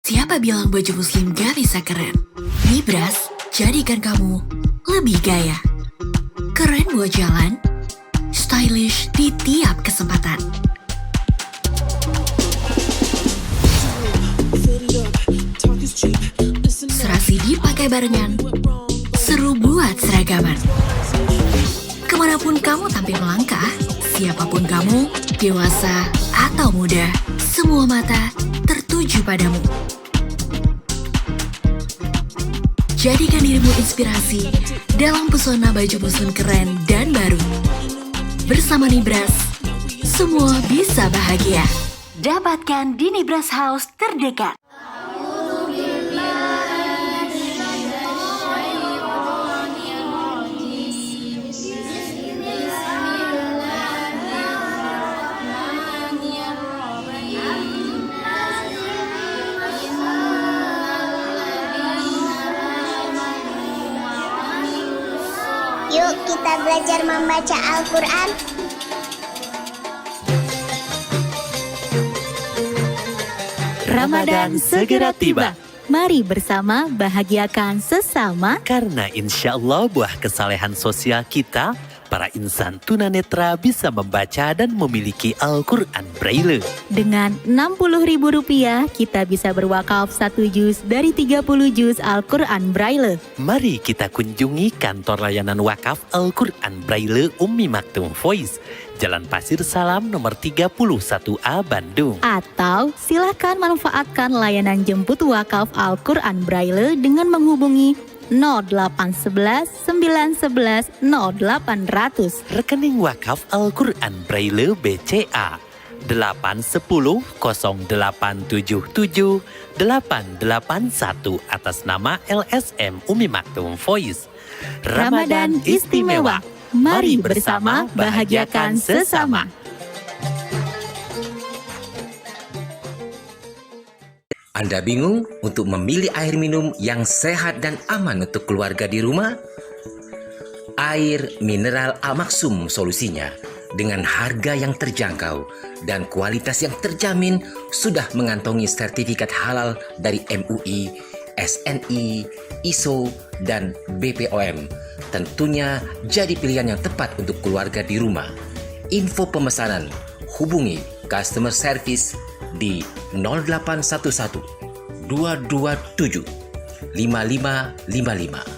Siapa bilang baju muslim gak bisa keren? Nibras, jadikan kamu lebih gaya. Keren buat jalan, stylish di tiap kesempatan. Serasi dipakai barengan, seru buat seragaman. Kemanapun kamu tampil melangkah, siapapun kamu, dewasa atau muda, semua mata tertuju padamu. Jadikan dirimu inspirasi dalam pesona baju muslim keren dan baru. Bersama Nibras, semua bisa bahagia. Dapatkan di Nibras House terdekat. Yuk kita belajar membaca Al-Quran. Ramadan segera tiba. Mari bersama bahagiakan sesama. Karena insya Allah buah kesalehan sosial kita, para insan tunanetra bisa membaca dan memiliki Al-Quran Braille. Dengan Rp60.000 kita bisa berwakaf 1 juz dari 30 juz Al-Quran Braille. Mari kita kunjungi kantor layanan wakaf Al-Quran Braille Ummi Maktum Voice, Jalan Pasir Salam nomor 31A Bandung. Atau silakan manfaatkan layanan jemput wakaf Al-Quran Braille dengan menghubungi 0811 911 0800. Rekening wakaf Al-Quran Braille BCA 810 0877 881 atas nama LSM Ummi Maktum Voice. Ramadan istimewa. Mari bersama bahagiakan sesama. Anda bingung untuk memilih air minum yang sehat dan aman untuk keluarga di rumah? Air mineral Al-Maksum solusinya. Dengan harga yang terjangkau dan kualitas yang terjamin, sudah mengantongi sertifikat halal dari MUI, SNI, ISO, dan BPOM. Tentunya jadi pilihan yang tepat untuk keluarga di rumah. Info pemesanan, hubungi customer service di 0811 227 5555.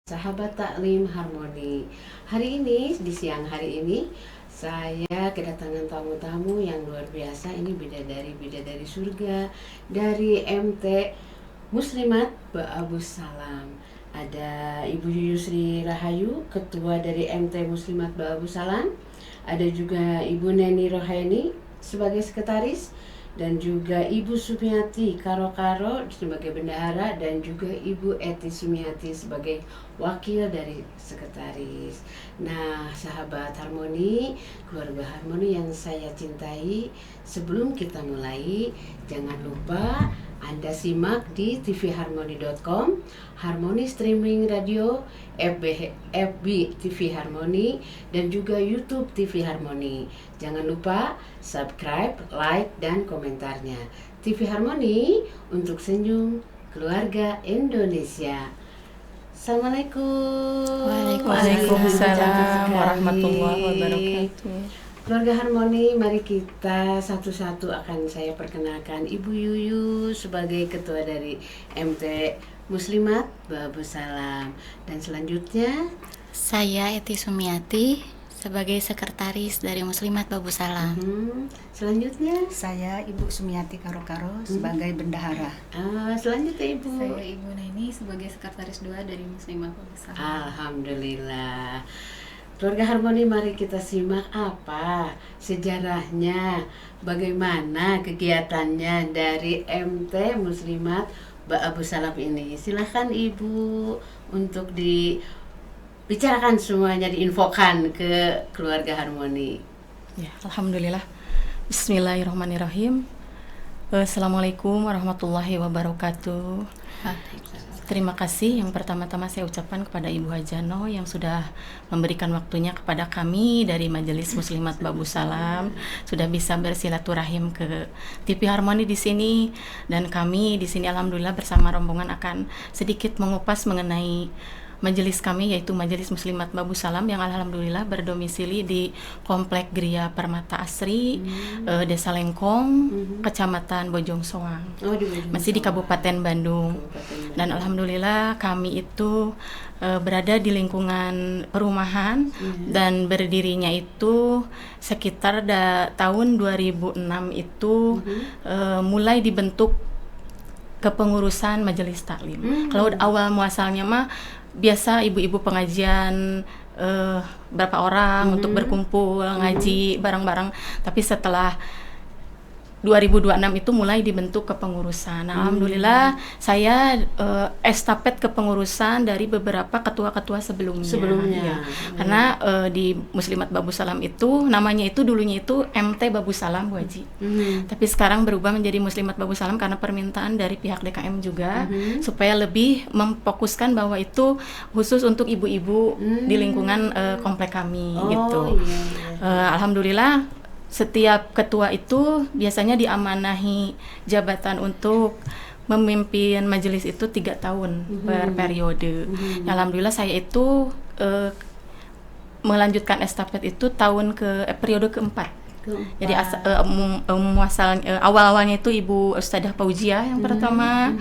Sahabat Taklim Harmoni, di siang hari ini saya kedatangan tamu-tamu yang luar biasa. Ini bidadari surga dari MT Muslimat Ba'abu Salam. Ada Ibu Yusri Rahayu, ketua dari MT Muslimat Ba'abu Salam. Ada juga Ibu Neni Rohaini sebagai sekretaris, dan juga Ibu Sumiati Karo-Karo sebagai bendahara, dan juga Ibu Eti Sumiati sebagai wakil dari sekretaris. Nah, sahabat Harmoni, keluarga Harmoni yang saya cintai, sebelum kita mulai, jangan lupa Anda simak di tvharmoni.com, Harmoni Streaming Radio, FB TV Harmoni, dan juga YouTube TV Harmoni. Jangan lupa subscribe, like, dan komentarnya. TV Harmoni untuk senyum keluarga Indonesia. Assalamualaikum. Waalaikumsalam warahmatullahi wabarakatuh. Keluarga Harmoni, mari kita satu-satu akan saya perkenalkan Ibu Yuyu sebagai ketua dari MT Muslimat Babu Salam. Dan selanjutnya Saya Eti Sumiati sebagai sekretaris dari Muslimat Babu Salam. Selanjutnya Saya Ibu Sumiati Karo-Karo sebagai bendahara. selanjutnya Ibu. Saya Ibu Neni sebagai sekretaris 2 dari Muslimat Babu Salam. Alhamdulillah. Keluarga Harmoni, mari kita simak apa sejarahnya, bagaimana kegiatannya dari MT Muslimat Babu Salam ini. Silahkan Ibu untuk dibicarakan semuanya, diinfokan ke keluarga Harmoni. Ya, alhamdulillah. Bismillahirrahmanirrahim. Assalamualaikum warahmatullahi wabarakatuh. Terima kasih yang pertama-tama saya ucapkan kepada Ibu Hajano yang sudah memberikan waktunya kepada kami dari Majelis Muslimat Babu Salam, sudah bisa bersilaturahim ke TV Harmoni di sini, dan kami di sini alhamdulillah bersama rombongan akan sedikit mengupas mengenai majelis kami, yaitu Majelis Muslimat Babu Salam yang alhamdulillah berdomisili di Komplek Gria Permata Asri, Desa Lengkong, Kecamatan Bojong Soang, masih di Kabupaten Bandung. Dan alhamdulillah kami itu berada di lingkungan perumahan dan berdirinya itu sekitar tahun 2006 itu mulai dibentuk kepengurusan majelis taklim. Kalau awal muasalnya mah biasa ibu-ibu pengajian berapa orang untuk berkumpul ngaji bareng-bareng, tapi setelah 2026 itu mulai dibentuk kepengurusan. Alhamdulillah saya estafet kepengurusan dari beberapa ketua-ketua sebelumnya. Ya. Karena di Muslimat Babu Salam itu namanya itu dulunya itu MT Babu Salam Bu Haji. Tapi sekarang berubah menjadi Muslimat Babu Salam karena permintaan dari pihak DKM juga supaya lebih memfokuskan bahwa itu khusus untuk ibu-ibu di lingkungan komplek kami gitu. Alhamdulillah setiap ketua itu biasanya diamanahi jabatan untuk memimpin majelis itu 3 tahun per periode. Alhamdulillah saya itu melanjutkan estafet itu periode keempat. Jadi awal-awalnya itu Ibu Ustadzah Fauzia yang pertama,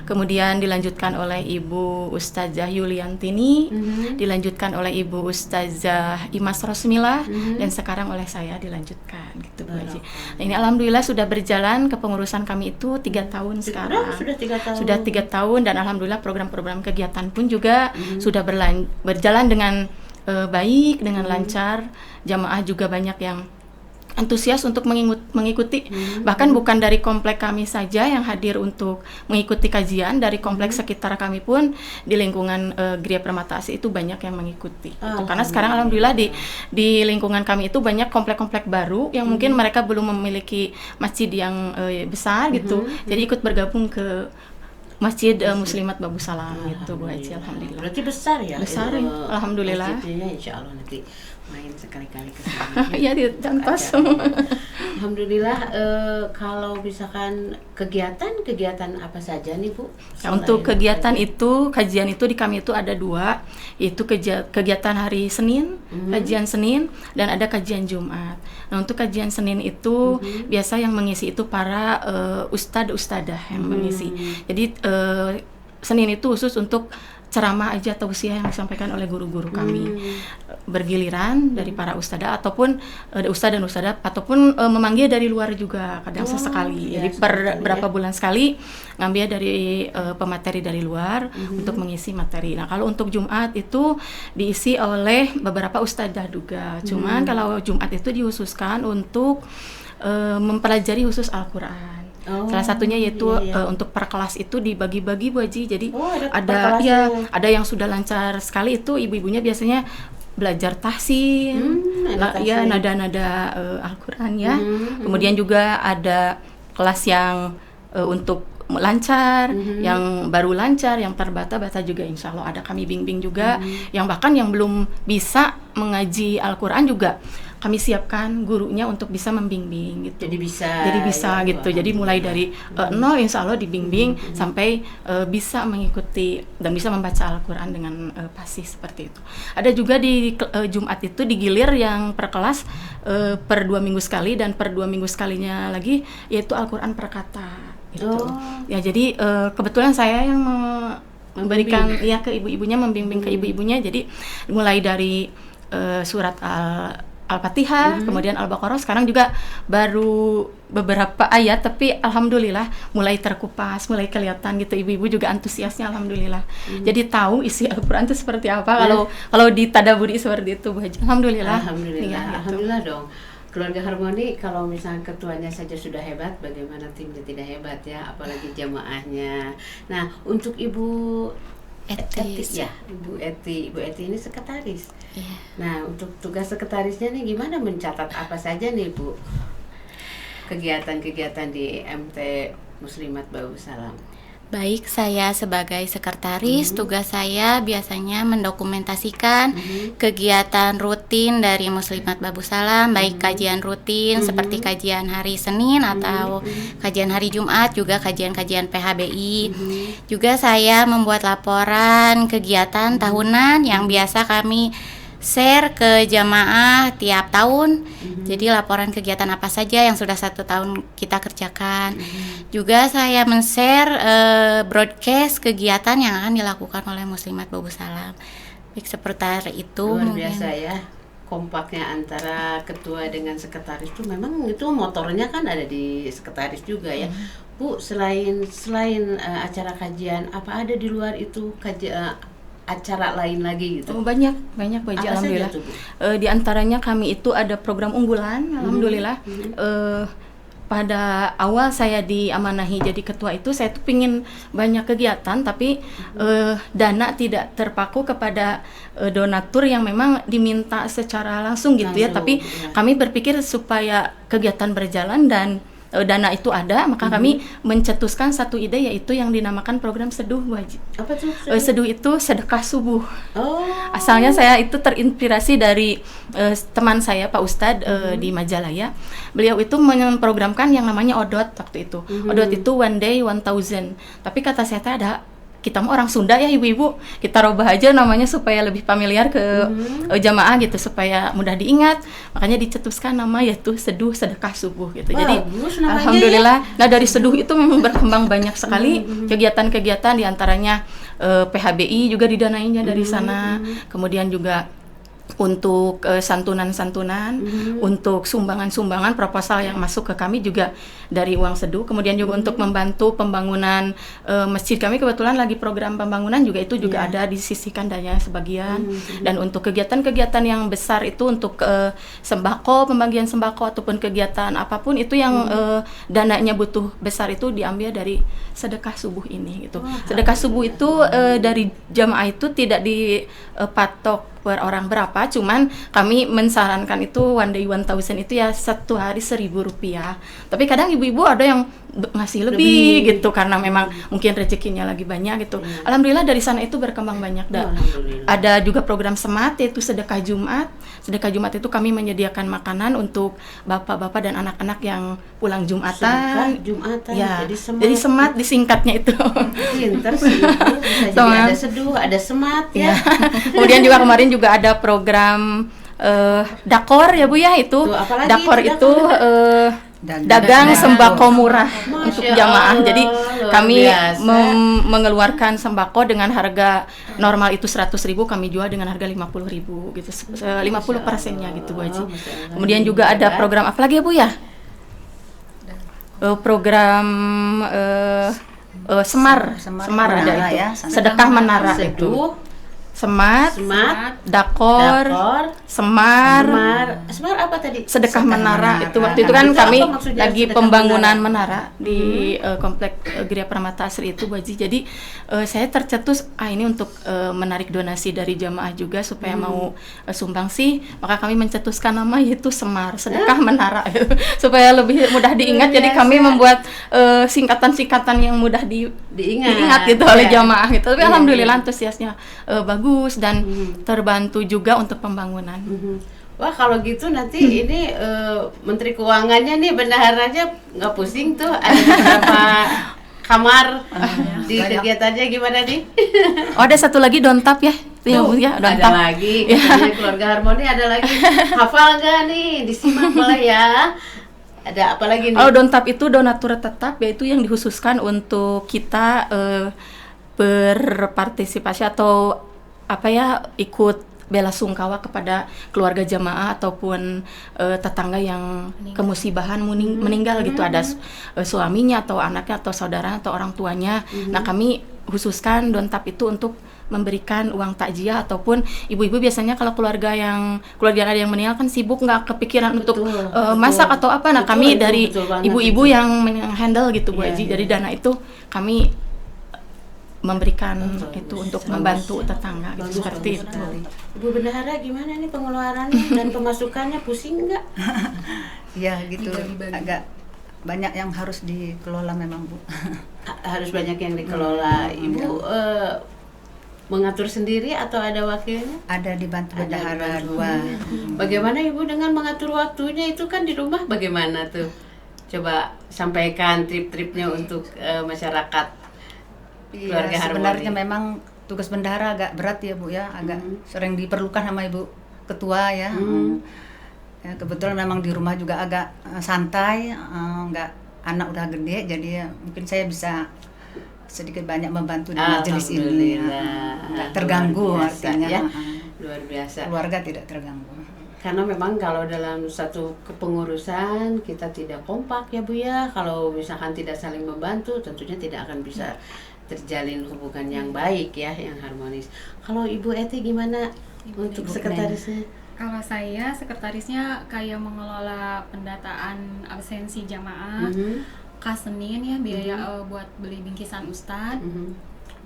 kemudian dilanjutkan oleh Ibu Ustadzah Yuliantini, dilanjutkan oleh Ibu Ustadzah Imas Rosmila, dan sekarang oleh saya dilanjutkan gitu Bu Haji. Nah, ini alhamdulillah sudah berjalan kepengurusan kami itu 3 tahun sekarang. Sudah 3 tahun dan alhamdulillah program-program kegiatan pun juga sudah berjalan dengan baik, dengan lancar. Jamaah juga banyak yang antusias untuk mengikuti, bahkan bukan dari komplek kami saja yang hadir untuk mengikuti kajian, dari komplek sekitar kami pun di lingkungan Gria Permata Asri itu banyak yang mengikuti. Karena sekarang alhamdulillah di lingkungan kami itu banyak komplek-komplek baru yang mungkin mereka belum memiliki masjid yang besar gitu, jadi ikut bergabung ke Masjid Muslimat Babu Salam gitu Bu Haji. Alhamdulillah. Berarti besar ya? Besar ya, alhamdulillah. Masjidnya insya Allah nanti main sekali-kali ke sana. Iya di Cantos. Alhamdulillah. Kalau misalkan kegiatan apa saja nih Bu? Nah, untuk kegiatan itu, kajian itu di kami itu ada 2, yaitu kegiatan hari Senin, kajian Senin, dan ada kajian Jumat. Nah untuk kajian Senin itu biasa yang mengisi itu para ustad-ustadah yang mengisi. Jadi Senin itu khusus untuk ceramah aja, tausiah yang disampaikan oleh guru-guru kami bergiliran dari para ustadzah ataupun ustadz dan ustadzah ataupun memanggil dari luar juga kadang sesekali. Jadi per berapa bulan sekali ngambil dari pemateri dari luar untuk mengisi materi. Nah kalau untuk Jumat itu diisi oleh beberapa ustadzah juga. Cuman kalau Jumat itu dikhususkan untuk mempelajari khusus Al-Quran. Salah satunya yaitu untuk per kelas itu dibagi-bagi Bu Haji. Jadi ada yang sudah lancar sekali, itu ibu-ibunya biasanya belajar tahsin, nada-nada Al-Quran ya. Kemudian juga ada kelas yang untuk lancar, yang baru lancar, yang terbata-bata juga insya Allah ada kami bimbing juga. Yang bahkan yang belum bisa mengaji Al-Quran juga kami siapkan gurunya untuk bisa membimbing gitu. Jadi bisa ya, gitu. Jadi mulai dari nol insya Allah dibimbing sampai bisa mengikuti dan bisa membaca Al-Quran dengan fasih seperti itu. Ada juga di Jumat itu digilir yang per kelas per 2 minggu sekali, dan per 2 minggu sekalinya lagi yaitu Al-Quran per kata gitu. Ya jadi kebetulan saya yang memberikan ya ke ibu-ibunya, membimbing ke ibu-ibunya. Jadi mulai dari surat Al-Fatihah, kemudian Al-Baqarah, sekarang juga baru beberapa ayat, tapi alhamdulillah mulai terkupas, mulai kelihatan gitu. Ibu-ibu juga antusiasnya alhamdulillah. Jadi tahu isi Al-Quran itu seperti apa kalau ditadaburi seperti itu, Bu Haji. Alhamdulillah. Alhamdulillah. Ya, Alhamdulillah dong. Keluarga Harmoni kalau misalnya ketuanya saja sudah hebat, bagaimana timnya tidak hebat ya, apalagi jamaahnya. Nah, untuk Ibu Eti ya, Ibu Eti ini sekretaris. Iya. Nah, untuk tugas sekretarisnya nih gimana, mencatat apa saja nih Bu kegiatan-kegiatan di MT Muslimat Babussalam? Baik, saya sebagai sekretaris, tugas saya biasanya mendokumentasikan kegiatan rutin dari Muslimat Babussalam, baik kajian rutin seperti kajian hari Senin atau kajian hari Jumat, juga kajian-kajian PHBI. Juga saya membuat laporan kegiatan tahunan yang biasa kami share ke jamaah tiap tahun. Jadi laporan kegiatan apa saja yang sudah 1 tahun kita kerjakan. Juga saya men-share broadcast kegiatan yang akan dilakukan oleh Muslimat Babussalam. Baik, seperti itu. Luar mungkin. biasa ya, kompaknya antara ketua dengan sekretaris tuh, memang itu motornya kan ada di sekretaris juga ya. Bu, selain acara kajian, apa ada di luar itu acara lain lagi gitu? Banyak Bu Haji, alhamdulillah. Di antaranya kami itu ada program unggulan, alhamdulillah. Pada awal saya diamanahi jadi ketua itu, saya tuh pingin banyak kegiatan, tapi dana tidak terpaku kepada donatur yang memang diminta secara langsung gitu ya. Tapi kami berpikir supaya kegiatan berjalan dan dana itu ada, maka kami mencetuskan satu ide, yaitu yang dinamakan program seduh, Bu Haji. Apa tuh? Seduh itu sedekah subuh. Asalnya saya itu terinspirasi dari teman saya Pak Ustadz di Majalaya. Beliau itu memprogramkan yang namanya ODOT waktu itu. ODOT itu One Day 1000. Tapi kata saya ada, kita mau orang Sunda ya ibu-ibu, kita rubah aja namanya supaya lebih familiar ke jamaah gitu, supaya mudah diingat. Makanya dicetuskan nama yaitu seduh sedekah subuh gitu. Jadi alhamdulillah, nah dari seduh itu memang berkembang banyak sekali kegiatan-kegiatan, diantaranya PHBI juga didanainya dari sana. Kemudian juga untuk santunan-santunan, untuk sumbangan-sumbangan proposal yang masuk ke kami juga dari uang seduh. Kemudian juga untuk membantu pembangunan masjid kami, kebetulan lagi program pembangunan juga, itu juga ada disisihkan dana sebagian. Dan untuk kegiatan-kegiatan yang besar itu untuk sembako, pembagian sembako ataupun kegiatan apapun itu yang dananya butuh besar, itu diambil dari sedekah subuh ini gitu. Sedekah subuh itu dari jamaah itu tidak dipatok per orang berapa, cuman kami mensarankan itu One Day 1000 itu ya 1 hari Rp1.000. Tapi kadang ibu-ibu ada yang ngasih lebih gitu, karena memang mungkin rezekinya lagi banyak gitu. Alhamdulillah dari sana itu berkembang banyak. Ada juga program semat, yaitu sedekah Jumat. Sedekah Jumat itu kami menyediakan makanan untuk bapak-bapak dan anak-anak yang pulang Jumatan. Ya, jadi semat disingkatnya itu. Pinter sih, bisa jadi ada seduh, ada semat ya. Kemudian juga kemarin juga ada program dakor ya Bu ya, itu dakor itu dagang sembako murah untuk jamaah. Jadi kami mengeluarkan sembako dengan harga normal itu 100.000, kami jual dengan harga 50.000 gitu, 50%-nya gitu Bu Haji. Kemudian juga ada program apa lagi ya Bu ya? Program Semar ada itu ya, sedekah menara itu. Semat, dakor, semar apa tadi? Sedekah menara. Itu waktu itu kan kami lagi pembangunan menara di komplek Gria Permata Asri itu Bu Haji. Jadi saya tercetus ini untuk menarik donasi dari jamaah juga supaya mau sumbangsi, maka kami mencetuskan nama yaitu Semar, sedekah menara supaya lebih mudah diingat. Jadi kami membuat singkatan-singkatan yang mudah diingat gitu oleh jamaah gitu. Tapi alhamdulillah antusiasnya bagus dan terbantu juga untuk pembangunan. Wah kalau gitu nanti ini Menteri Keuangannya nih bendaharanya nggak pusing tuh ada beberapa kamar di kegiatannya gimana nih? Oh, ada satu lagi Dontap ya. Itu ya, Bu ya, Ada Dontap. lagi katanya keluarga harmoni ada lagi. Hafal nggak nih? Disimak boleh ya. Ada apa lagi nih? Kalau Dontap itu donatur tetap, yaitu yang dikhususkan untuk kita berpartisipasi atau ikut bela sungkawa kepada keluarga jamaah ataupun tetangga yang kemusibahan meninggal gitu, ada suaminya atau anaknya atau saudara atau orang tuanya. Nah, kami khususkan Dontap itu untuk memberikan uang takjiah, ataupun ibu-ibu biasanya kalau keluarga ada yang meninggal kan sibuk, nggak kepikiran untuk masak atau apa. Nah, kami dari ibu-ibu yang handle gitu Bu Haji. Jadi dana itu kami memberikan itu untuk membantu tetangga gitu, seperti itu. Ibu bendahara gimana nih pengeluarannya dan pemasukannya, pusing nggak? Ya gitu, agak banyak yang harus dikelola memang Bu. Harus banyak yang dikelola. Ibu mengatur sendiri atau ada wakilnya? Ada dibantu bendahara 2. Bagaimana Ibu dengan mengatur waktunya itu kan di rumah bagaimana tuh? Coba sampaikan trip-tripnya untuk masyarakat. Iya, sebenarnya memang tugas bendahara agak berat ya Bu ya, agak sering diperlukan sama Ibu Ketua ya. Ya, kebetulan memang di rumah juga agak santai, nggak, anak udah gede, jadi mungkin saya bisa sedikit banyak membantu di majelis ini. Nggak terganggu artinya. Ya. Luar biasa. Keluarga tidak terganggu. Karena memang kalau dalam satu kepengurusan kita tidak kompak ya Bu ya, kalau misalkan tidak saling membantu tentunya tidak akan bisa terjalin hubungan yang baik ya, yang harmonis. Kalau Ibu Eti gimana untuk sekretarisnya? Kalau saya sekretarisnya kayak mengelola pendataan absensi jamaah, kas Senin ya, biaya buat beli bingkisan ustadz,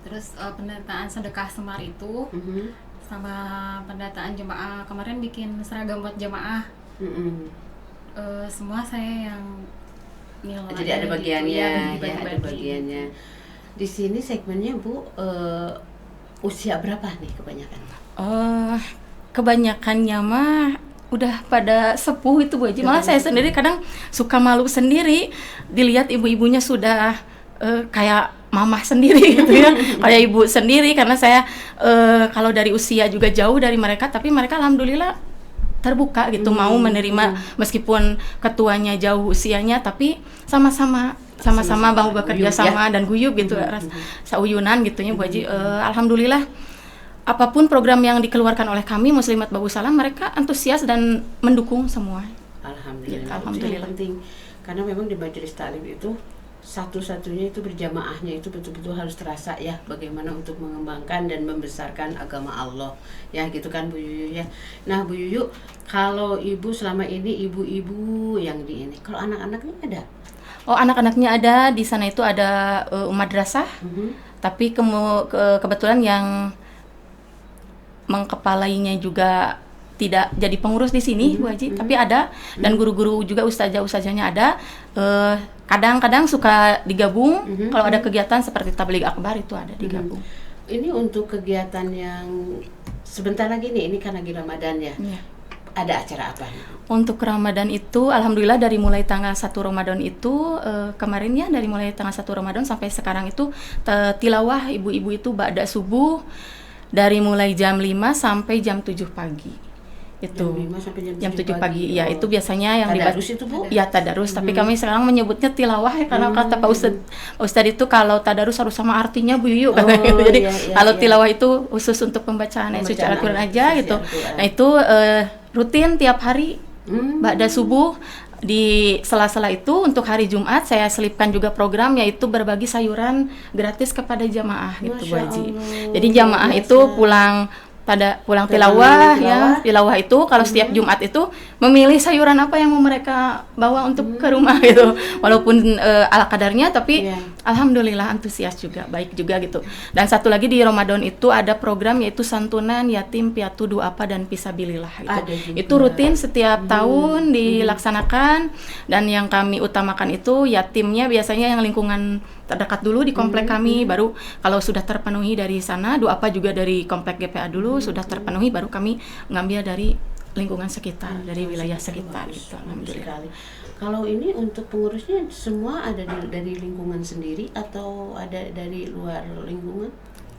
terus pendataan sedekah semar itu, sama pendataan jemaah. Kemarin bikin seragam buat jemaah. Semua saya yang nilai. Jadi ada bagiannya, gitu, ya, ada bagiannya. Di sini segmennya Bu, usia berapa nih kebanyakan? Kebanyakannya mah udah pada sepuh itu Bu Haji. Malah saya sendiri kadang suka malu sendiri dilihat ibu-ibunya sudah kayak mamah sendiri gitu ya, kayak ibu sendiri, karena saya kalau dari usia juga jauh dari mereka, tapi mereka alhamdulillah terbuka gitu, mau menerima meskipun ketuanya jauh usianya, tapi sama-sama mau bekerja sama dan guyub gitu, sauyunan gitunya Bu Haji. Alhamdulillah apapun program yang dikeluarkan oleh kami Muslimat Babu Salam, mereka antusias dan mendukung semua. Alhamdulillah. Ya, alhamdulillah. Itu yang penting, karena memang di majelis taklim itu satu-satunya itu berjamaahnya itu betul-betul harus terasa ya, bagaimana untuk mengembangkan dan membesarkan agama Allah ya, gitu kan Bu Yuyu ya. Nah Bu Yuyu, kalau Ibu selama ini ibu-ibu yang di ini, kalau anak-anaknya ada? Oh, anak-anaknya ada di sana, itu ada madrasah, tapi kebetulan yang mengkepalainya juga tidak jadi pengurus di sini Bu Haji, tapi ada, dan guru-guru juga, ustazah-ustazahnya ada. Kadang-kadang suka digabung kalau ada kegiatan seperti tabligh akbar, itu ada digabung. Ini untuk kegiatan yang sebentar lagi nih, ini kan lagi Ramadan ya. Ada acara apa? Untuk Ramadan itu alhamdulillah dari mulai tanggal 1 Ramadan itu kemarin ya, dari mulai tanggal 1 Ramadan sampai sekarang itu tilawah ibu-ibu itu ba'da subuh dari mulai jam 5 sampai jam 7 pagi. Itu jam 5 sampai jam 7 pagi. Ya, itu biasanya yang tadarus itu Bu? Ya, tadarus, tapi kami sekarang menyebutnya tilawah ya, karena kata Pak Ustadz itu kalau tadarus harus sama artinya Bu Yuyu. Jadi kalau tilawah itu khusus untuk pembacaan suci Al-Qur'an aja gitu. Nah, itu rutin tiap hari ba'da subuh. Di sela-sela itu untuk hari Jumat saya selipkan juga program, yaitu berbagi sayuran gratis kepada jamaah gitu Bu Haji. Jadi jamaah itu pulang tilawah ya, tilawah itu kalau setiap Jumat itu memilih sayuran apa yang mau mereka bawa untuk ke rumah gitu, walaupun ala kadarnya, tapi alhamdulillah antusias juga, baik juga gitu. Dan satu lagi di Ramadan itu ada program, yaitu santunan yatim piatu du'afa dan fisabilillah gitu. Itu rutin setiap tahun dilaksanakan, dan yang kami utamakan itu yatimnya biasanya yang lingkungan terdekat dulu di komplek kami, baru kalau sudah terpenuhi dari sana, du'afa juga dari komplek GPA dulu sudah terpenuhi, baru kami ngambil dari lingkungan sekitar, dari wilayah sekitar gitu. Alhamdulillah. Sekali. Kalau ini untuk pengurusnya semua ada dari lingkungan sendiri atau ada dari luar lingkungan?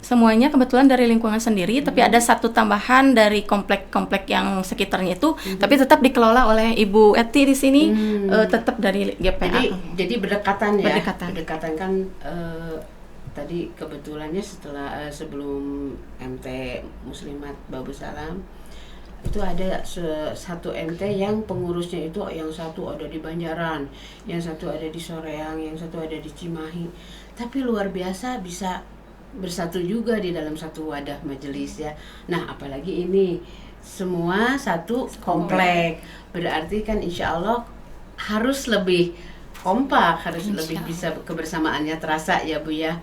Semuanya kebetulan dari lingkungan sendiri, tapi ada satu tambahan dari komplek-komplek yang sekitarnya itu, tapi tetap dikelola oleh Ibu Eti di sini, tetap dari GPA. Jadi berdekatan ya. Berdekatan kan tadi kebetulannya sebelum MT Muslimat Babu Salam itu ada satu MT yang pengurusnya itu yang satu ada di Banjaran, yang satu ada di Soreang, yang satu ada di Cimahi. Tapi luar biasa bisa bersatu juga di dalam satu wadah majelis ya. Nah apalagi ini semua satu komplek, berarti kan insya Allah harus lebih kompak, harus lebih bisa kebersamaannya terasa ya Bu ya.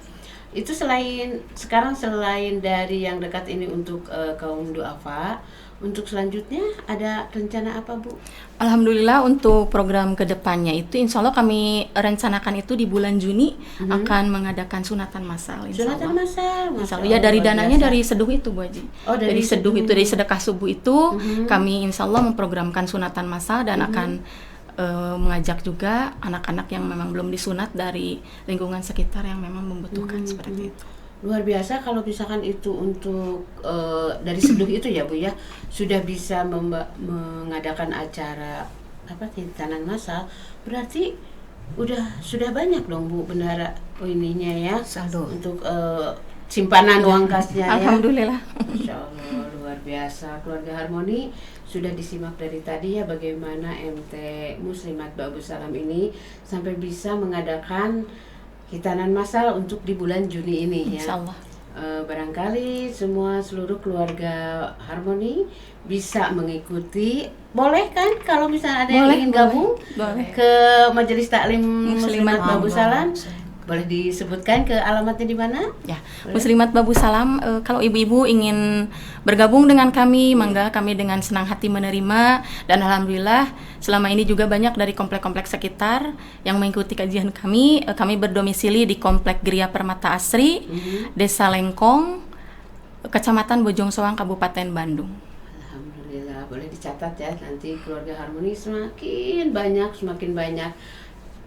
Itu sekarang selain dari yang dekat ini untuk kaum duafa, untuk selanjutnya ada rencana apa Bu? Alhamdulillah untuk program kedepannya itu insya Allah kami rencanakan itu di bulan Juni akan mengadakan sunatan massal. Sunatan massal? Insya Allah ya, dari dananya dari seduh itu Bu Haji. Dari seduh itu, dari sedekah subuh itu kami insya Allah memprogramkan sunatan massal dan akan mengajak juga anak-anak yang memang belum disunat dari lingkungan sekitar yang memang membutuhkan seperti itu. Luar biasa kalau misalkan itu untuk dari seduh itu ya Bu ya, sudah bisa mengadakan acara hitanan massal, berarti sudah banyak dong Bu bendara ininya ya, saldo untuk simpanan uang kasnya ya. Alhamdulillah. Masya Allah, luar biasa. Keluarga Harmoni sudah disimak dari tadi ya bagaimana MT Muslimat Babu Salam ini sampai bisa mengadakan hitanan massal untuk di bulan Juni ini ya. Insyaallah. Barangkali seluruh keluarga Harmoni bisa mengikuti. Boleh kan kalau misalnya ada yang ingin gabung ke Majelis Taklim Muslimat Babu Salam? Boleh disebutkan ke alamatnya di mana? Ya, Muslimat Babu Salam, kalau ibu-ibu ingin bergabung dengan kami, mangga, kami dengan senang hati menerima. Dan alhamdulillah selama ini juga banyak dari komplek-komplek sekitar yang mengikuti kajian kami. Kami berdomisili di Komplek Gria Permata Asri, Desa Lengkong, Kecamatan Bojong Soang, Kabupaten Bandung. Alhamdulillah, boleh dicatat ya, nanti keluarga Harmoni semakin banyak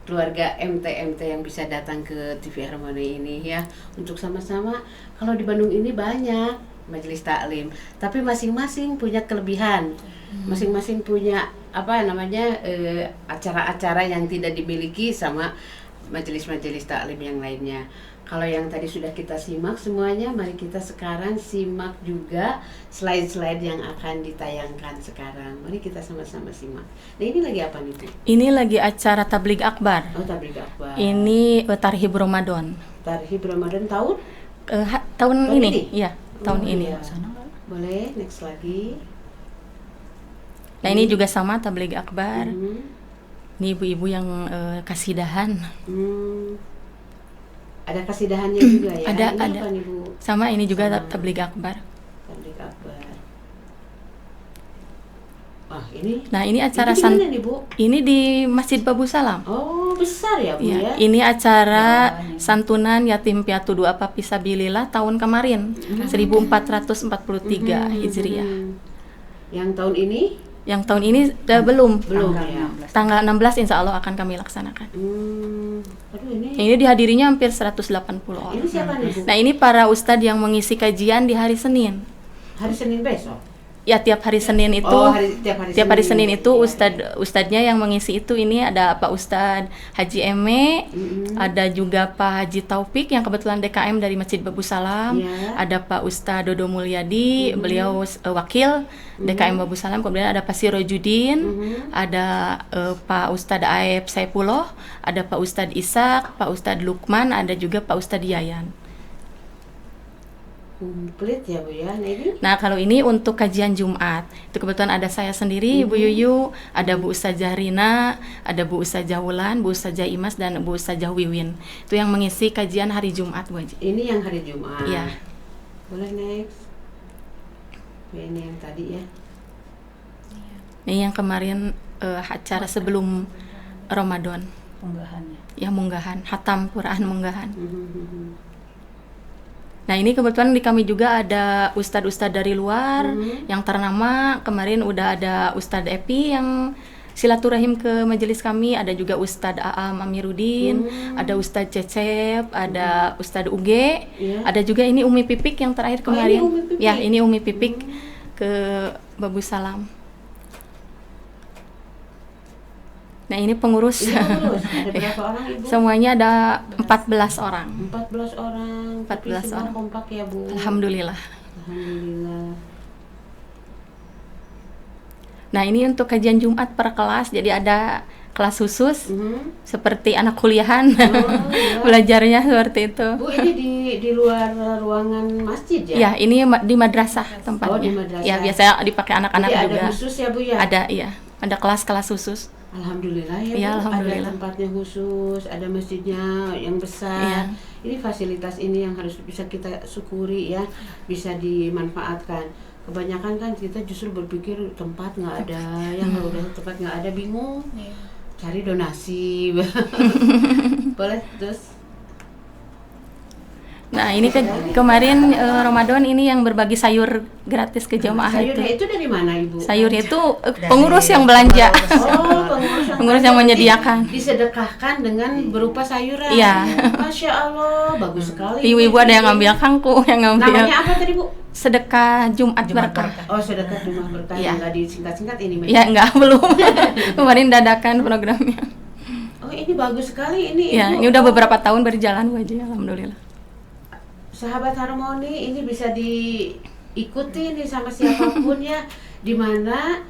keluarga MT yang bisa datang ke TV Harmoni ini ya, untuk sama-sama. Kalau di Bandung ini banyak majelis taklim, tapi masing-masing punya kelebihan, masing-masing punya acara-acara yang tidak dimiliki sama majelis-majelis taklim yang lainnya. Kalau yang tadi sudah kita simak semuanya, mari kita sekarang simak juga slide-slide yang akan ditayangkan sekarang. Mari kita sama-sama simak. Nah ini lagi apa nih Bu? Ini lagi acara Tabligh Akbar. Oh, Tabligh Akbar. Ini Tarhib Ramadan. Tarhib Ramadan tahun? Tahun ini? Iya, tahun ini. Iya. Boleh, next lagi. Nah ini juga sama Tabligh Akbar. Ini ibu-ibu yang kasidahan. Ada kasidahannya juga ya? Ada. Apa nih Bu? Sama ini juga Tabligh Akbar. Tabligh Akbar. Ini? Nah ini acara ini nih, Bu? Ini di Masjid Babu Salam. Oh besar ya Bu ya? Ini acara santunan yatim piatu duafa fisabilillah tahun kemarin 1443 Hijriah. Yang tahun ini? Yang tahun ini belum ya. Tanggal 16 insya Allah akan kami laksanakan. Aduh, ini dihadirinya hampir 180 orang. Ini siapa nih Bu? Nah ini para ustadz yang mengisi kajian di hari Senin. Hari Senin besok? Ya tiap hari Senin itu. Tiap hari Senin itu ustadznya yang mengisi itu ini ada Pak Ustadz Haji Eme, ada juga Pak Haji Taufik yang kebetulan DKM dari Masjid Babu Salam, ada Pak Ustadz Dodo Mulyadi, beliau wakil DKM Babu Salam, kemudian ada Pak Sirojudin, ada Pak Ustadz Aep Saipullah, ada Pak Ustadz Ishak, Pak Ustadz Lukman, ada juga Pak Ustadz Yayan. Komplit ya Bu ya. Nah kalau ini untuk kajian Jumat itu kebetulan ada saya sendiri, Bu Yuyu, ada Bu Ustazah Rina, ada Bu Ustazah Wulan, Bu Ustazah Imas, dan Bu Ustazah Wiwin. Itu yang mengisi kajian hari Jumat Bu Haji. Ini yang hari Jumat? Iya. Boleh next. Ini yang tadi ya. Ini yang kemarin acara sebelum Ramadan. Munggahannya. Ya munggahan, hatam Quran munggahan. Nah ini kebetulan di kami juga ada ustadz-ustadz dari luar yang ternama. Kemarin udah ada Ustadz Epi yang silaturahim ke majelis kami. Ada juga Ustadz Aam Amiruddin, ada Ustadz Cecep, ada Ustadz Uge, ada juga ini Umi Pipik yang terakhir kemarin. Ini Umi Pipik. Ya ini Umi Pipik ke Babu Salam. Nah ini pengurus. Ini pengurus. Ada berapa orang Ibu? Semuanya ada 14 orang. 14 orang. 14 orang. Kompak ya Bu. Alhamdulillah. Alhamdulillah. Nah ini untuk kajian Jumat per kelas, jadi ada kelas khusus seperti anak kuliahan. Belajarnya seperti itu. Bu ini di luar ruangan masjid ya? Ya ini di madrasah tempatnya. Oh di madrasah. Ya biasanya dipakai anak-anak jadi juga. Ada khusus ya Bu ya? Ada iya, ada kelas-kelas khusus. Alhamdulillah ya, ya Bu. alhamdulillah. Ada tempatnya khusus, ada masjidnya yang besar. Ini fasilitas ini yang harus bisa kita syukuri ya, bisa dimanfaatkan. Kebanyakan kan kita justru berpikir tempat nggak ada, yang udah tempat nggak ada bingung, cari donasi. Boleh terus. Nah ini kemarin Ramadan ini yang berbagi sayur gratis ke jamaah. Sayurnya itu dari mana Ibu? Sayurnya itu pengurus yang belanja. Oh, pengurus yang menyediakan. Disedekahkan dengan berupa sayuran. Iya. Masya Allah, bagus sekali. Ibu-ibu ada yang ngambil kangkung, yang ngambil. Namanya apa tadi Bu? Sedekah Jumat Berkah. Oh, sedekah Jumat Berkah. Iya. Enggak disingkat-singkat ini. Ya enggak, belum. Kemarin dadakan programnya. Oh, ini bagus sekali ini. Ya, ini udah beberapa tahun berjalan Bu Haji, alhamdulillah. Sahabat Harmoni ini bisa diikuti nih sama siapapun ya, dimana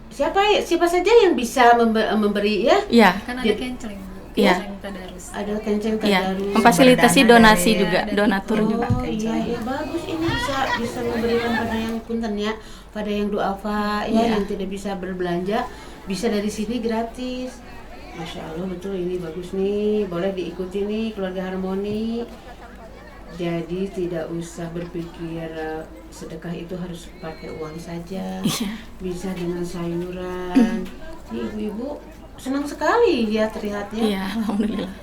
siapa saja yang bisa memberi ya. Iya. Kan ada canceling Bu. Iya. Ada kenceng Iya. tadarus. Memfasilitasi donasi juga, donatur juga. Oh iya, bagus ini bisa memberikan pada yang punten ya, pada yang duafa ya, yang tidak bisa berbelanja, bisa dari sini gratis. Masya Allah, betul ini bagus nih, boleh diikuti nih keluarga Harmoni. Jadi tidak usah berpikir sedekah itu harus pakai uang saja, bisa dengan sayuran. Nih ibu-ibu senang sekali ya terlihatnya. Iya, alhamdulillah.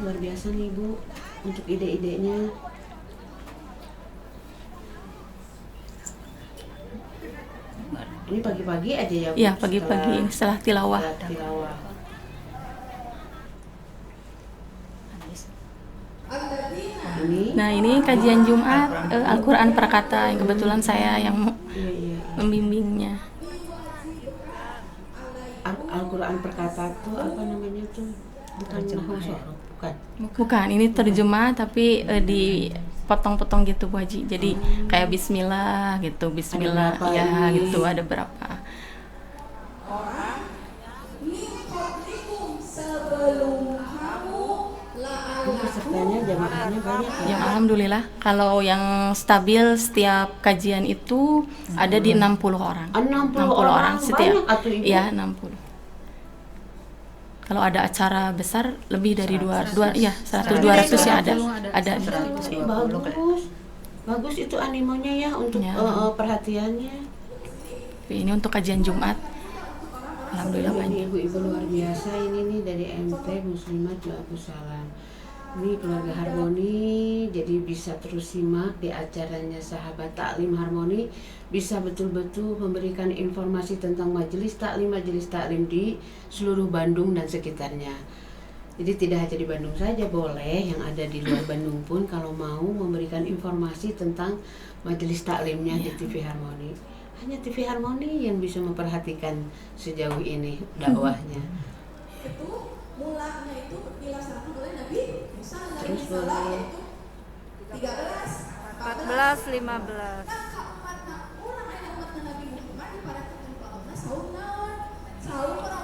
Luar biasa nih Ibu untuk ide-idenya. Ini pagi-pagi aja ya Bu? Iya, pagi-pagi setelah tilawah. Nah ini kajian Jumat Al-Quran Prakata yang kebetulan saya yang membimbingnya. Al-Quran Prakata tuh apa namanya tuh? Bukan Bukan, ini terjemah tapi dipotong-potong gitu Bu Haji. Jadi kayak Bismillah gitu, Bismillah ya ini? Gitu ada berapa. Pesertanya jamaahnya banyak ya? Yang alhamdulillah kalau yang stabil setiap kajian itu ada di 60 orang. 60 orang setiap. Banyak atau Ibu? Iya, 60. Kalau ada acara besar lebih dari 200 ya 100-200 ya ada. Bagus itu animonya ya untuk perhatiannya. Ini untuk kajian Jumat. Alhamdulillah banyak. Ibu-ibu luar biasa ini nih dari MT Muslimat Babu Salam. Ini keluarga Harmoni, jadi bisa terus simak di acaranya Sahabat Taklim Harmoni, bisa betul-betul memberikan informasi tentang majelis taklim di seluruh Bandung dan sekitarnya. Jadi tidak hanya di Bandung saja, boleh yang ada di luar Bandung pun kalau mau memberikan informasi tentang majelis taklimnya di TV Harmoni. Hanya TV Harmoni yang bisa memperhatikan sejauh ini dakwahnya. Mulanya itu dilaksanakan oleh Nabi Musa. Terus boleh 13, 14, 15.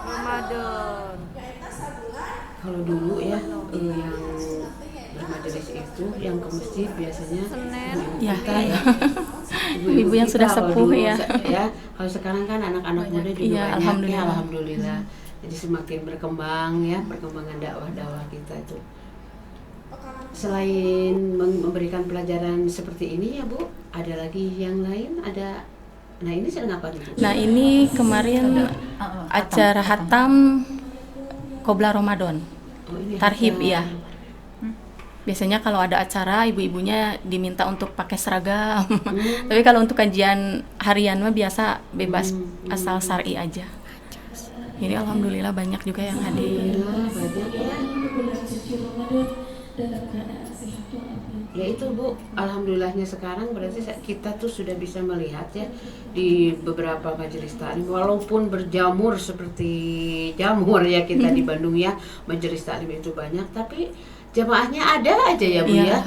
Ramadan. Kalau dulu ya yang bermajelis itu yang ke masjid biasanya kita ya. Ibu yang sudah sepuh ya. Kalau sekarang kan anak-anak muda juga banyak ya, alhamdulillah. Jadi semakin berkembang ya, perkembangan dakwah kita itu. Selain memberikan pelajaran seperti ini ya Bu, ada lagi yang lain? Nah ini sedang apa nih Bu? Nah ini kemarin acara hatam Qobla Ramadan. Tarhib ya. Biasanya kalau ada acara ibu-ibunya diminta untuk pakai seragam. Tapi kalau untuk kajian harian mah biasa bebas asal syar'i aja. Jadi alhamdulillah banyak juga yang hadir. Ya itu Bu, alhamdulillahnya sekarang berarti kita tuh sudah bisa melihat ya di beberapa majelis taklim, walaupun berjamur seperti jamur ya kita di Bandung ya, majelis taklim itu banyak, tapi jamaahnya ada aja ya Bu ya,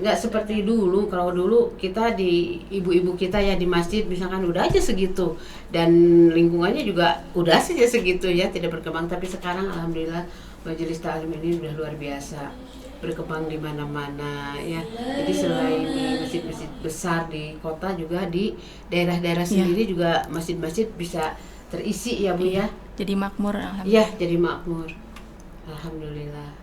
nggak seperti dulu. Kalau dulu kita di ibu-ibu kita ya di masjid misalkan udah aja segitu dan lingkungannya juga udah saja segitu ya, tidak berkembang. Tapi sekarang alhamdulillah majelis taklim ini udah luar biasa berkembang di mana-mana ya. Jadi selain di masjid-masjid besar di kota juga di daerah-daerah sendiri juga masjid-masjid bisa terisi ya Bu ya. Jadi makmur alhamdulillah. Iya, jadi makmur. Alhamdulillah.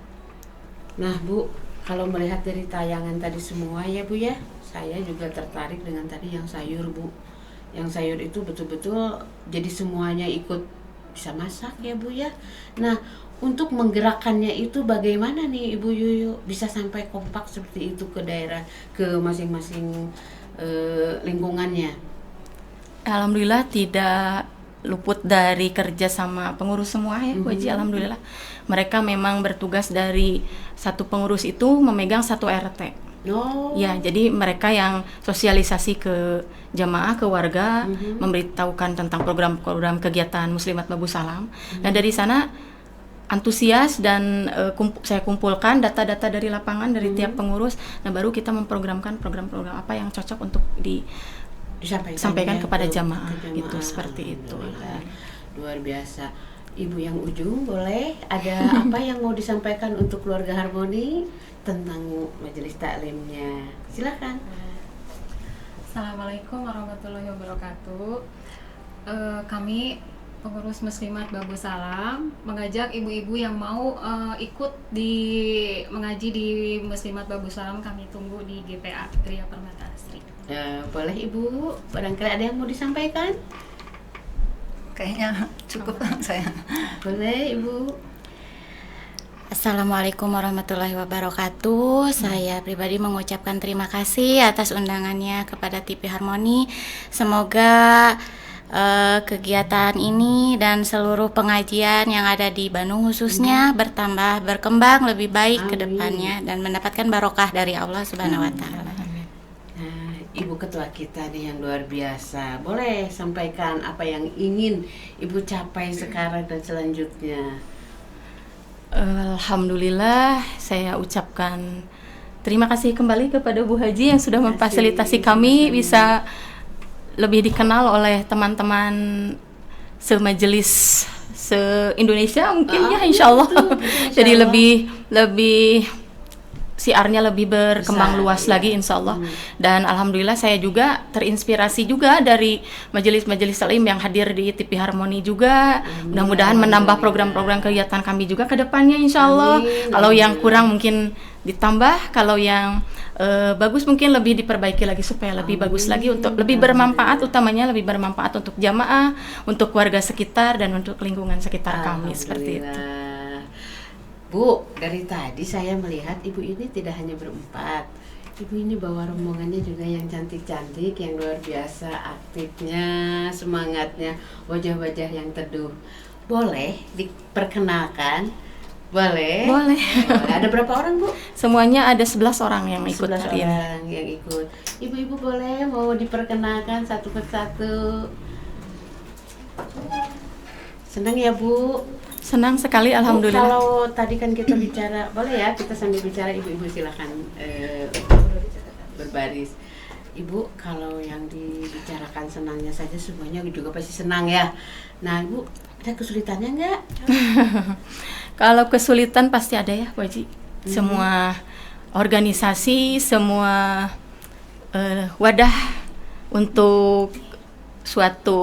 Nah Bu, kalau melihat dari tayangan tadi semua ya Bu ya, saya juga tertarik dengan tadi yang sayur Bu. Yang sayur itu betul-betul jadi semuanya ikut bisa masak ya Bu ya. Nah, untuk menggerakkannya itu bagaimana nih Ibu Yuyu bisa sampai kompak seperti itu ke daerah, ke masing-masing lingkungannya? Alhamdulillah tidak luput dari kerja sama pengurus semua ya Bu Haji, alhamdulillah. Mereka memang bertugas dari satu pengurus itu memegang satu RT. Ya, jadi mereka yang sosialisasi ke jamaah, ke warga, memberitahukan tentang program-program kegiatan Muslimat Babu Salam. Dan dari sana antusias dan saya kumpulkan data-data dari lapangan dari tiap pengurus. Nah, baru kita memprogramkan program-program apa yang cocok untuk disampaikan kepada jamaah gitu, seperti itu. Luar biasa. Ibu yang ujung boleh ada apa yang mau disampaikan untuk keluarga Harmoni tentang majelis taklimnya? Silakan. Assalamualaikum warahmatullahi wabarakatuh. Kami pengurus Muslimat Babu Salam mengajak ibu-ibu yang mau ikut mengaji di Muslimat Babu Salam. Kami tunggu di GPA Gria Permata Asri. Boleh Ibu, barangkali ada yang mau disampaikan? Kayaknya cukup saya. Boleh Ibu. Assalamualaikum warahmatullahi wabarakatuh. Saya pribadi mengucapkan terima kasih atas undangannya kepada TV Harmoni. Semoga kegiatan ini dan seluruh pengajian yang ada di Bandung khususnya bertambah, berkembang lebih baik ke depannya dan mendapatkan barokah dari Allah Subhanahu wa taala. Nah, Ibu ketua kita nih yang luar biasa. Boleh sampaikan apa yang ingin Ibu capai sekarang dan selanjutnya? Alhamdulillah, saya ucapkan terima kasih kembali kepada Bu Haji yang sudah memfasilitasi kami bisa lebih dikenal oleh teman-teman semajelis se-Indonesia mungkin ya, insya Allah. Jadi lebih siarnya lebih berkembang luas lagi insya Allah. Dan alhamdulillah saya juga terinspirasi juga dari majelis-majelis taklim yang hadir di TV Harmoni juga. Mudah-mudahan menambah program-program kegiatan kami juga ke depannya insya Allah. Kalau yang kurang mungkin ditambah, kalau yang bagus mungkin lebih diperbaiki lagi supaya lebih bagus lagi, untuk lebih bermanfaat, utamanya lebih bermanfaat untuk jamaah, untuk warga sekitar dan untuk lingkungan sekitar kami, seperti itu. Bu, dari tadi saya melihat Ibu ini tidak hanya berempat. Ibu ini bawa rombongannya juga yang cantik-cantik, yang luar biasa aktifnya, semangatnya, wajah-wajah yang teduh. Boleh diperkenalkan? Boleh. Ada berapa orang Bu? Semuanya ada 11 orang yang ikut hari ini. 11 orang yang ikut. Ibu-ibu boleh mau diperkenalkan satu persatu? Senang ya Bu? Senang sekali, alhamdulillah. Bu, kalau tadi kan kita bicara, boleh ya kita sambil bicara, ibu-ibu silakan berbaris. Ibu, kalau yang dibicarakan senangnya saja semuanya juga pasti senang ya. Nah Ibu, ada kesulitannya nggak? Kalau kesulitan pasti ada ya Bu Haji. Semua organisasi, semua wadah untuk suatu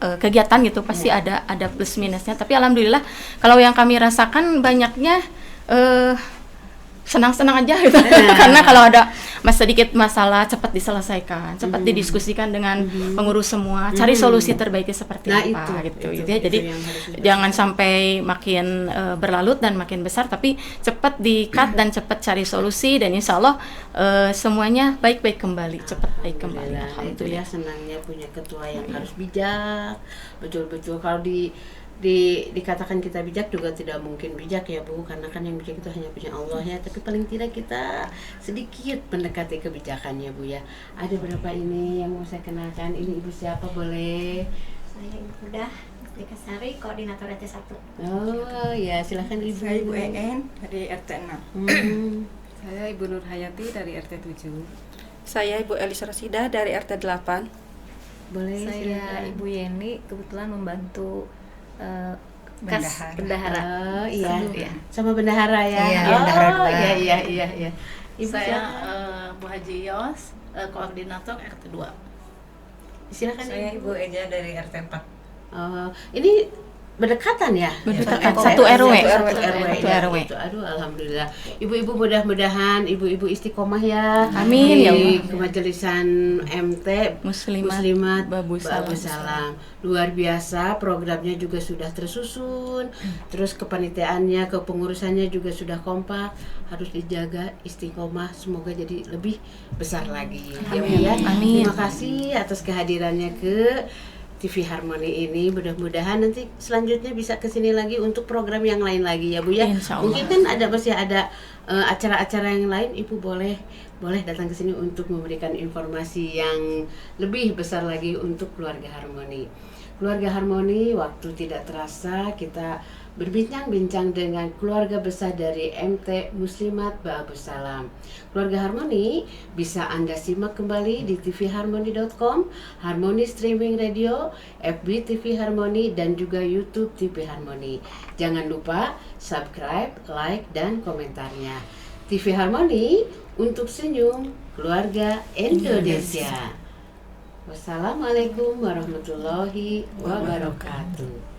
kegiatan gitu pasti ada plus minusnya. Tapi alhamdulillah kalau yang kami rasakan banyaknya senang-senang aja gitu. Karena kalau ada sedikit masalah cepat diselesaikan, cepat didiskusikan dengan pengurus semua, cari solusi terbaiknya seperti apa gitu ya. Jadi jangan sampai makin berlarut dan makin besar, tapi cepat di-cut dan cepat cari solusi, dan insya Allah semuanya baik-baik kembali, cepat baik kembali. Alhamdulillah. Senangnya punya ketua yang harus bijak, betul-betul. Kalau dikatakan kita bijak juga tidak mungkin bijak ya Bu, karena kan yang bijak itu hanya punya Allah ya, tapi paling tidak kita sedikit mendekati kebijakannya Bu ya. Ada berapa ini yang mau saya kenalkan? Ini Ibu siapa boleh? Saya Ibu Huda Mustika Sari, koordinator RT 1. Oh ya, silahkan Ibu. Saya Ibu EN dari RT 6. Saya Ibu Nur Hayati dari RT 7. Saya Ibu Elisa Rasida dari RT 8. Boleh. Saya silakan. Ibu Yeni, kebetulan membantu bendahara. Oh iya, sama bendahara ya. Iya, bendahara dua. Iya. Ibu saya Bu Haji Yos, koordinator RT 2. Silakan. Saya Ibu Eja dari RT 4. Ini berdekatan ya? Berdekatan, satu RW. Satu RW. Aduh, alhamdulillah. Ibu-ibu mudah-mudahan ibu-ibu istiqomah ya. Amin ya Allah. Di Kemajelisan MT Muslimat Babu Salam. Luar biasa, programnya juga sudah tersusun. Terus kepanitiaannya, kepengurusannya juga sudah kompak. Harus dijaga istiqomah, semoga jadi lebih besar lagi. Amin. Ya, Amin. Terima kasih atas kehadirannya ke TV Harmoni ini. Mudah-mudahan nanti selanjutnya bisa kesini lagi untuk program yang lain lagi ya Bu ya. Mungkin kan masih ada acara-acara yang lain, Ibu boleh datang ke sini untuk memberikan informasi yang lebih besar lagi untuk keluarga Harmoni. Keluarga Harmoni, waktu tidak terasa kita berbincang-bincang dengan keluarga besar dari MT Muslimat Babu Salam. Keluarga Harmoni bisa Anda simak kembali di tvharmoni.com, Harmoni Streaming Radio, FB TV Harmoni, dan juga YouTube TV Harmoni. Jangan lupa subscribe, like, dan komentarnya. TV Harmoni untuk senyum keluarga Indonesia. Wassalamualaikum warahmatullahi wabarakatuh.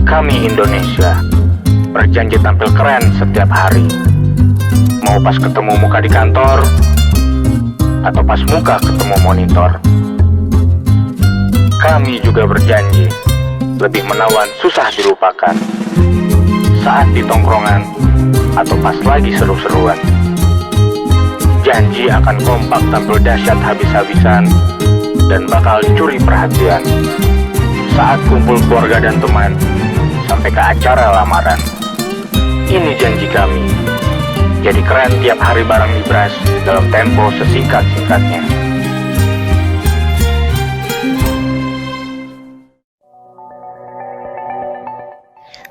Kami Indonesia berjanji tampil keren setiap hari. Mau pas ketemu muka di kantor atau pas muka ketemu monitor. Kami juga berjanji lebih menawan susah dilupakan. Saat di tongkrongan atau pas lagi seru-seruan. Janji akan kompak tampil dahsyat habis-habisan dan bakal curi perhatian. Saat kumpul keluarga dan teman sampai ke acara lamaran. Ini janji kami. Jadi keren tiap hari bareng Libras dalam tempo sesingkat-singkatnya.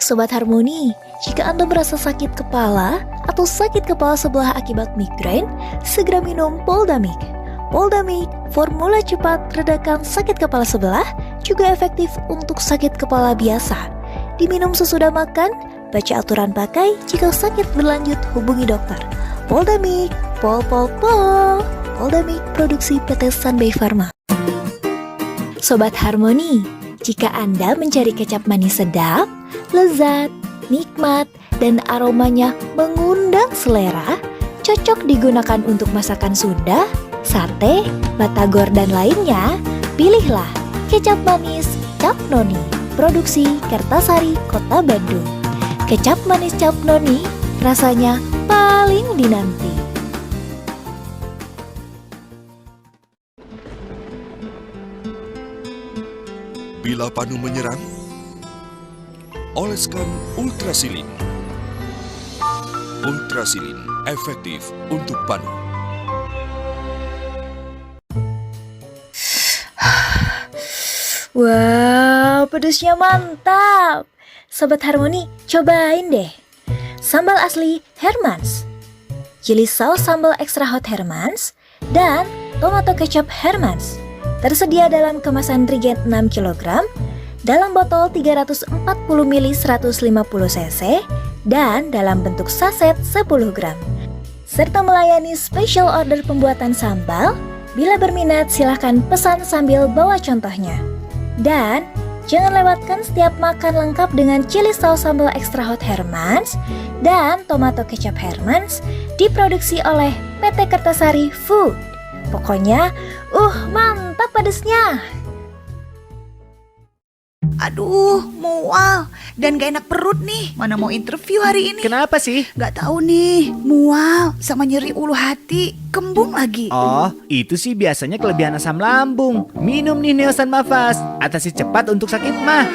Sobat Harmoni, jika Anda merasa sakit kepala atau sakit kepala sebelah akibat migrain, segera minum Poldamik. Poldamik, formula cepat redakan sakit kepala sebelah, juga efektif untuk sakit kepala biasa. Diminum sesudah makan, baca aturan pakai, jika sakit berlanjut hubungi dokter. Poldamik, Poldamik produksi PT Sunbay Pharma. Sobat Harmoni, jika Anda mencari kecap manis sedap, lezat, nikmat, dan aromanya mengundang selera, cocok digunakan untuk masakan Sunda, sate, batagor, dan lainnya, pilihlah kecap manis Cap Noni. Produksi Kertasari, Kota Bandung. Kecap manis Cap Noni, rasanya paling dinanti. Bila panu menyerang, oleskan Ultrasilin. Ultrasilin efektif untuk panu. Wow, pedasnya mantap. Sobat Harmoni, cobain deh. Sambal asli Hermans. chili sauce sambal extra hot Hermans, dan tomato kecap Hermans. Tersedia dalam kemasan Regen 6 kg, dalam botol 340 ml 150 cc, dan dalam bentuk saset 10 gram. Serta melayani special order pembuatan sambal. Bila berminat silahkan pesan sambil bawa contohnya. Dan jangan lewatkan setiap makan lengkap dengan chili sauce sambal extra hot Hermans dan tomato kecap Hermans diproduksi oleh PT Kertasari Food. Pokoknya, mantap pedesnya. Aduh, mual dan gak enak perut nih. Mana mau interview hari ini? Kenapa sih? Gak tahu nih, mual sama nyeri ulu hati, kembung lagi. Oh, itu sih biasanya kelebihan asam lambung. Minum nih Neosan Mafas, atasi cepat untuk sakit mah.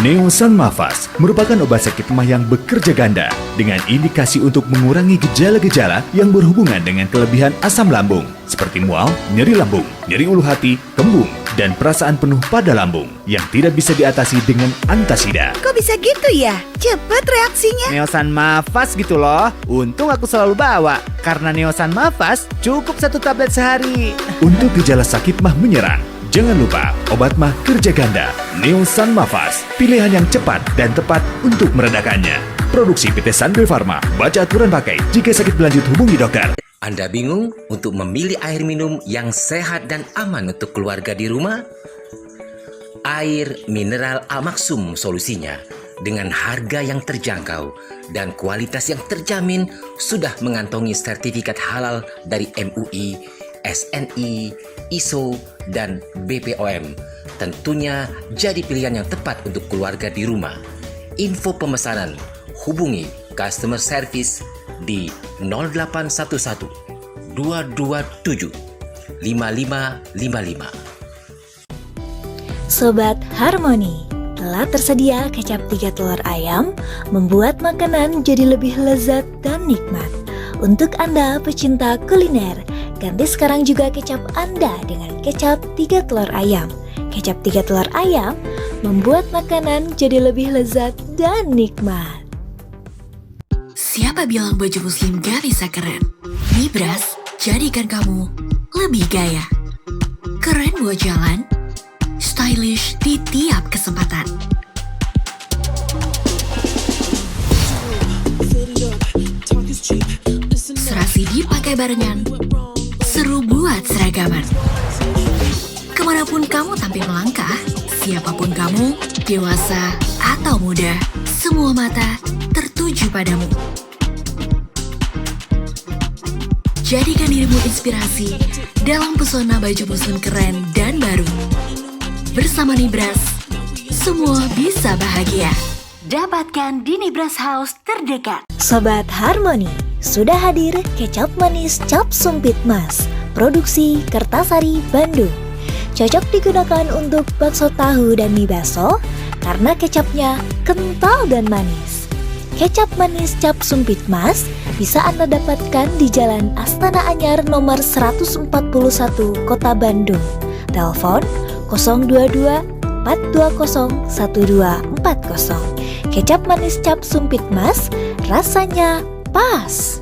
Neosan Mafas merupakan obat sakit mah yang bekerja ganda dengan indikasi untuk mengurangi gejala-gejala yang berhubungan dengan kelebihan asam lambung seperti mual, nyeri lambung, nyeri ulu hati, kembung, dan perasaan penuh pada lambung yang tidak bisa diatasi dengan antasida. Kok bisa gitu ya? Cepet reaksinya. Neosan Mafas gitu loh. Untung aku selalu bawa karena Neosan Mafas cukup 1 tablet sehari. Untuk gejala sakit mah menyerang, jangan lupa obat mah kerja ganda. Neosan Mafas, pilihan yang cepat dan tepat untuk meredakannya. Produksi PT Sunway Pharma. Baca aturan pakai. Jika sakit berlanjut hubungi dokter. Anda bingung untuk memilih air minum yang sehat dan aman untuk keluarga di rumah? Air mineral Amaksum solusinya. Dengan harga yang terjangkau dan kualitas yang terjamin, sudah mengantongi sertifikat halal dari MUI, SNI, ISO, dan BPOM. Tentunya jadi pilihan yang tepat untuk keluarga di rumah. Info pemesanan, hubungi customer service di 0811 227 5555. Sobat Harmoni, telah tersedia kecap 3 telur ayam, membuat makanan jadi lebih lezat dan nikmat. Untuk Anda pecinta kuliner, ganti sekarang juga kecap Anda dengan kecap 3 telur ayam. Kecap 3 telur ayam membuat makanan jadi lebih lezat dan nikmat. Siapa bilang baju muslim gak bisa keren? Mibras jadikan kamu lebih gaya. Keren buat jalan, stylish di tiap kesempatan. Serasi dipakai barengan, seru buat seragaman. Kemanapun kamu tampil melangkah, siapapun kamu, dewasa atau muda, semua mata tertuju padamu. Jadikan dirimu inspirasi dalam pesona baju muslim keren dan baru. Bersama Nibras, semua bisa bahagia. Dapatkan di Nibras House terdekat. Sobat Harmoni, sudah hadir kecap manis cap sumpit mas, produksi Kertasari Bandung. Cocok digunakan untuk bakso tahu dan mie baso karena kecapnya kental dan manis. Kecap manis cap sumpit mas bisa Anda dapatkan di Jalan Astana Anyar nomor 141 Kota Bandung. Telepon 022 420 1240. Kecap manis cap sumpit mas, rasanya pas.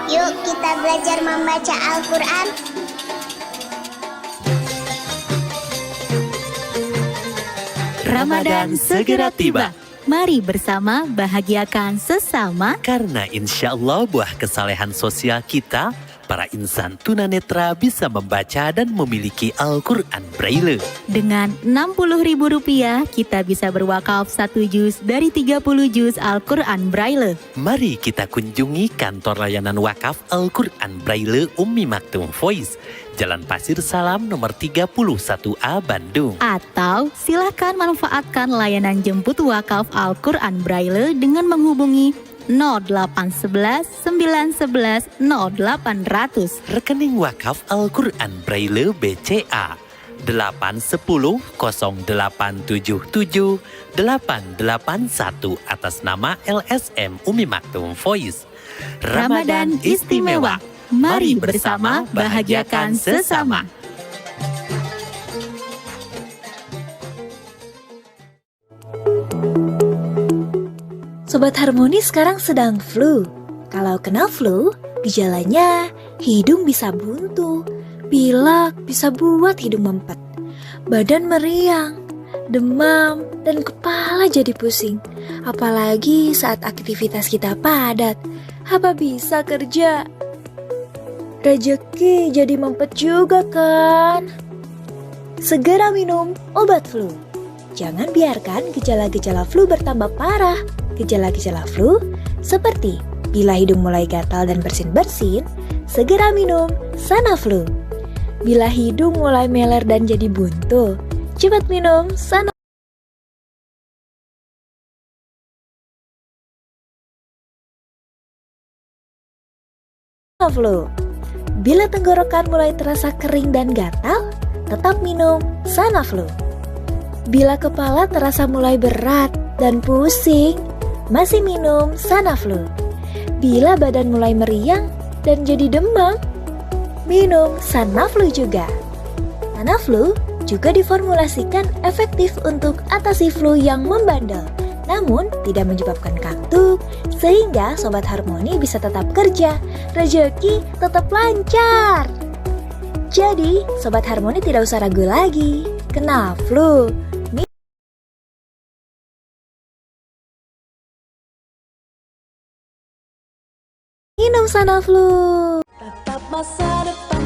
Yuk kita belajar membaca Al-Quran. Ramadan segera tiba. Mari bersama bahagiakan sesama. Karena insya Allah buah kesalehan sosial kita, para insan tunanetra bisa membaca dan memiliki Al-Quran Braille. Dengan Rp60.000 kita bisa berwakaf 1 juz dari 30 juz Al-Quran Braille. Mari kita kunjungi kantor layanan wakaf Al-Quran Braille Ummi Maktum Voice, Jalan Pasir Salam nomor 31A Bandung. Atau silakan manfaatkan layanan jemput wakaf Al-Quran Braille dengan menghubungi 0811 911 0800. Rekening wakaf Al-Quran Braille BCA 810 0877 881 atas nama LSM Umi Maktum Voice. Ramadan istimewa. Mari bersama bahagiakan sesama. Sobat Harmoni sekarang sedang flu. Kalau kena flu, gejalanya hidung bisa buntu, pilek bisa buat hidung mempet, badan meriang, demam, dan kepala jadi pusing. Apalagi saat aktivitas kita padat, apa bisa kerja? Rezeki jadi mempet juga kan? Segera minum obat flu. Jangan biarkan gejala-gejala flu bertambah parah. Gejala-gejala flu seperti bila hidung mulai gatal dan bersin-bersin, segera minum Sanaflu. Bila hidung mulai meler dan jadi buntu, cepat minum Sanaflu. Bila tenggorokan mulai terasa kering dan gatal, tetap minum Sanaflu. Bila kepala terasa mulai berat dan pusing, masih minum Sanaflu. Bila badan mulai meriang dan jadi demam, minum Sanaflu juga. Sanaflu juga diformulasikan efektif untuk atasi flu yang membandel, namun tidak menyebabkan kantuk, sehingga Sobat Harmoni bisa tetap kerja, rezeki tetap lancar. Jadi, Sobat Harmoni tidak usah ragu lagi. Kena flu, minum Sanaflu. Tatap masa depan